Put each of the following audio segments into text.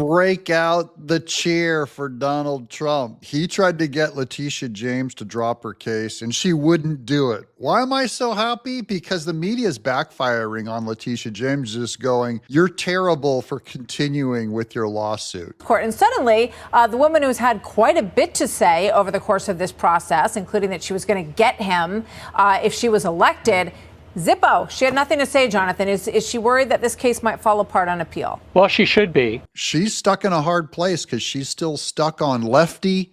break out the cheer for Donald Trump. He tried to get Letitia James to drop her case, and she wouldn't do it. Why am I so happy? Because the media is backfiring on Letitia James, just going, you're terrible for continuing with your lawsuit. Court. And suddenly, the woman who's had quite a bit to say over the course of this process, including that she was going to get him if she was elected, Zippo. She had nothing to say, Jonathan. Is she worried that this case might fall apart on appeal? Well, she should be. She's stuck in a hard place because she's still stuck on lefty,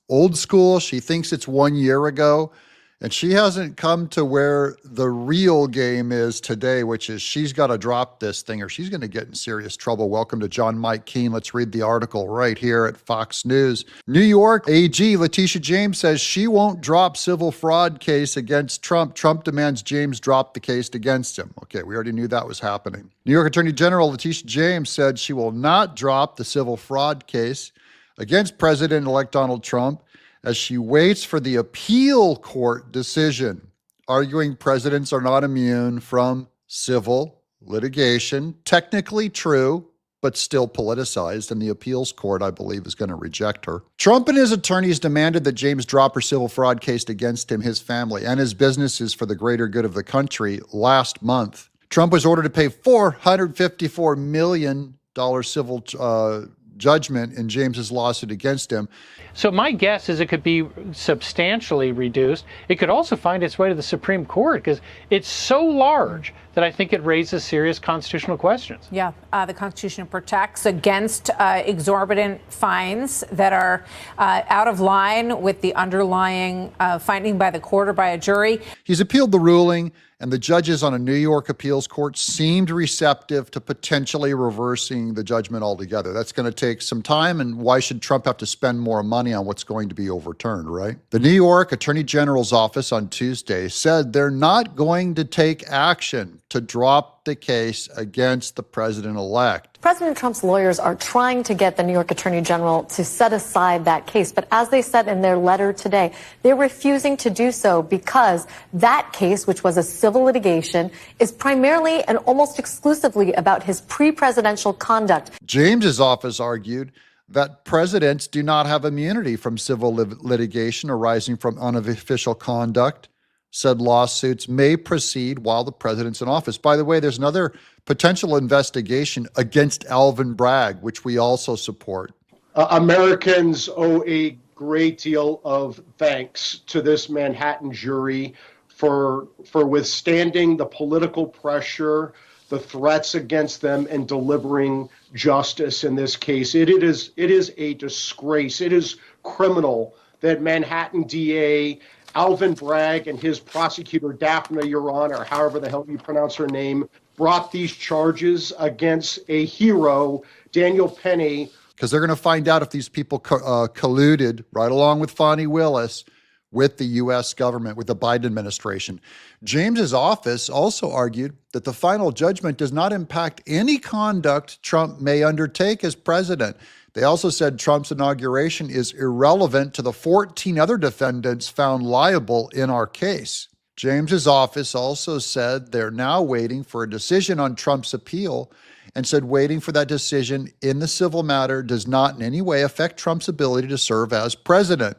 old school. She thinks it's 1 year ago. And she hasn't come to where the real game is today, which is she's got to drop this thing or she's going to get in serious trouble. Welcome to John Mike Keene. Let's read the article right here at Fox News. New York AG Letitia James says she won't drop civil fraud case against Trump. Trump demands James drop the case against him. Okay, we already knew that was happening. New York Attorney General Letitia James said she will not drop the civil fraud case against President-elect Donald Trump as she waits for the appeal court decision, arguing presidents are not immune from civil litigation. Technically true, but still politicized, and the appeals court, I believe, is going to reject her. Trump and his attorneys demanded that James drop her civil fraud case against him, his family, and his businesses for the greater good of the country last month. Trump was ordered to pay $454 million civil judgment in James's lawsuit against him. So my guess is it could be substantially reduced. It could also find its way to the Supreme Court because it's so large that I think it raises serious constitutional questions. Yeah, the Constitution protects against exorbitant fines that are out of line with the underlying finding by the court or by a jury. He's appealed the ruling, and the judges on a New York appeals court seemed receptive to potentially reversing the judgment altogether. That's going to take some time, and why should Trump have to spend more money on what's going to be overturned, right? The New York Attorney General's office on Tuesday said they're not going to take action to drop the case against the president-elect. President Trump's lawyers are trying to get the New York Attorney General to set aside that case. But as they said in their letter today, they're refusing to do so because that case, which was a civil litigation, is primarily and almost exclusively about his pre-presidential conduct. James's office argued that presidents do not have immunity from civil litigation arising from unofficial conduct. Said lawsuits may proceed while the president's in office. By the way, there's another potential investigation against Alvin Bragg, which we also support. Americans owe a great deal of thanks to this Manhattan jury for withstanding the political pressure, the threats against them, and delivering justice in this case. It is a disgrace. It is criminal that Manhattan DA Alvin Bragg and his prosecutor, Daphne Yaron, or however the hell you pronounce her name, brought these charges against a hero, Daniel Penny. Because they're going to find out if these people colluded, right along with Fonnie Willis, with the U.S. government, with the Biden administration. James's office also argued that the final judgment does not impact any conduct Trump may undertake as president. They also said Trump's inauguration is irrelevant to the 14 other defendants found liable in our case. James's office also said they're now waiting for a decision on Trump's appeal and said waiting for that decision in the civil matter does not in any way affect Trump's ability to serve as president.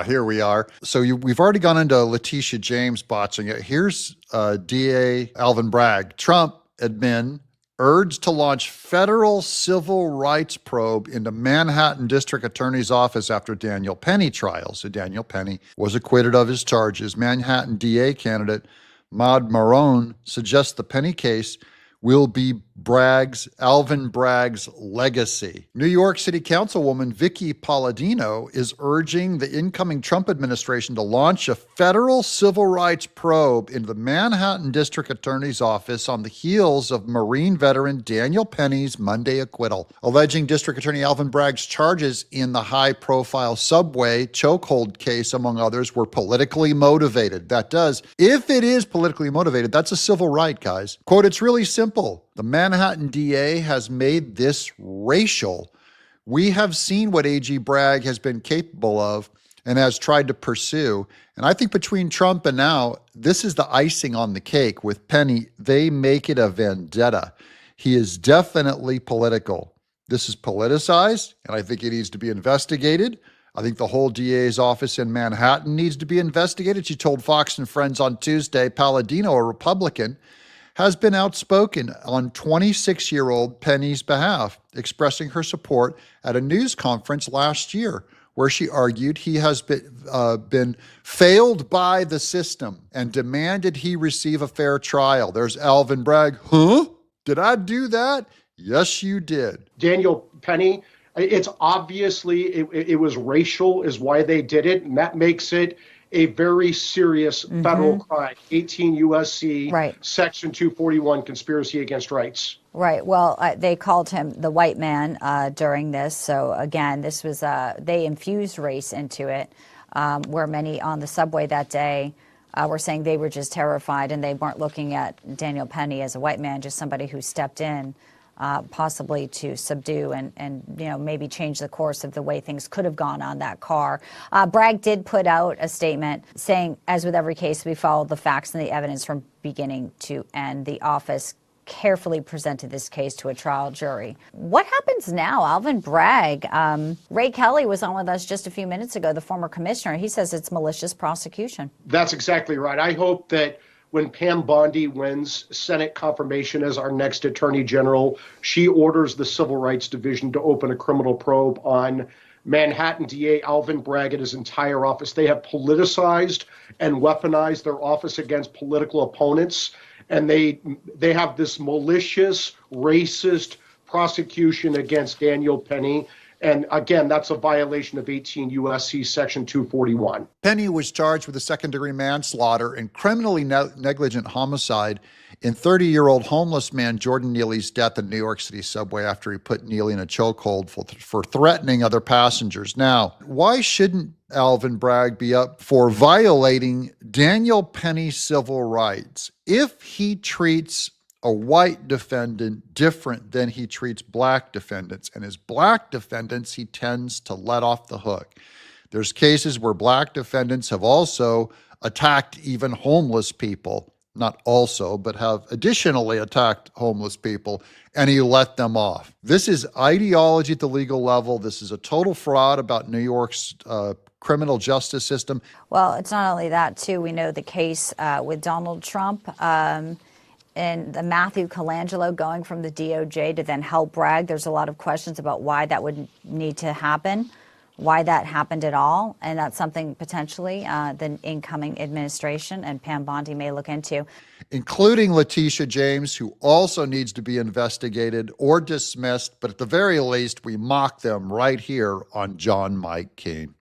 Here we are. So we've already gone into Letitia James botching it. Here's DA Alvin Bragg. Trump admin urged to launch federal civil rights probe into Manhattan District Attorney's office after Daniel Penny trial. So Daniel Penny was acquitted of his charges. Manhattan DA candidate Maud Marone suggests the Penny case will be Alvin Bragg's legacy. New York City Councilwoman Vicky Palladino is urging the incoming Trump administration to launch a federal civil rights probe into the Manhattan District Attorney's office on the heels of Marine veteran Daniel Penny's Monday acquittal, alleging District Attorney Alvin Bragg's charges in the high-profile subway chokehold case, among others, were politically motivated. If it is politically motivated, that's a civil right, guys. Quote, it's really simple. The Manhattan DA has made this racial. We have seen what AG Bragg has been capable of and has tried to pursue. And I think between Trump and now, this is the icing on the cake. With Penny, they make it a vendetta. He is definitely political. This is politicized, and I think it needs to be investigated. I think the whole DA's office in Manhattan needs to be investigated. She told Fox and Friends on Tuesday, Palladino, a Republican, has been outspoken on 26-year-old Penny's behalf, expressing her support at a news conference last year, where she argued he has been failed by the system and demanded he receive a fair trial. There's Alvin Bragg. Huh? Did I do that? Yes, you did. Daniel Penny, it's obviously it was racial is why they did it, and that makes it a very serious federal crime, 18 U.S.C. Right. Section 241, conspiracy against rights. Right. Well, they called him the white man during this. So again, this was they infused race into it, where many on the subway that day were saying they were just terrified and they weren't looking at Daniel Penny as a white man, just somebody who stepped in possibly to subdue and maybe change the course of the way things could have gone on that car. Bragg did put out a statement saying, as with every case, we followed the facts and the evidence from beginning to end. The office carefully presented this case to a trial jury. What happens now? Alvin Bragg, Ray Kelly was on with us just a few minutes ago, the former commissioner. He says it's malicious prosecution. That's exactly right. I hope that when Pam Bondi wins Senate confirmation as our next Attorney General, she orders the Civil Rights Division to open a criminal probe on Manhattan DA Alvin Bragg and his entire office. They have politicized and weaponized their office against political opponents, and they have this malicious, racist prosecution against Daniel Penny. And again, that's a violation of 18 U.S.C. Section 241. Penny was charged with a second-degree manslaughter and criminally negligent homicide in 30-year-old homeless man Jordan Neely's death in New York City subway after he put Neely in a chokehold for threatening other passengers. Now, why shouldn't Alvin Bragg be up for violating Daniel Penny's civil rights if he treats a white defendant different than he treats black defendants? And as black defendants, he tends to let off the hook. There's cases where black defendants have also attacked even homeless people, not also, but have additionally attacked homeless people, and he let them off. This is ideology at the legal level. This is a total fraud about New York's criminal justice system. Well, it's not only that, too. We know the case with Donald Trump and the Matthew Colangelo going from the DOJ to then help Bragg. There's a lot of questions about why that would need to happen, why that happened at all. And that's something potentially the incoming administration and Pam Bondi may look into. Including Letitia James, who also needs to be investigated or dismissed. But at the very least, we mock them right here on John Mike Keane.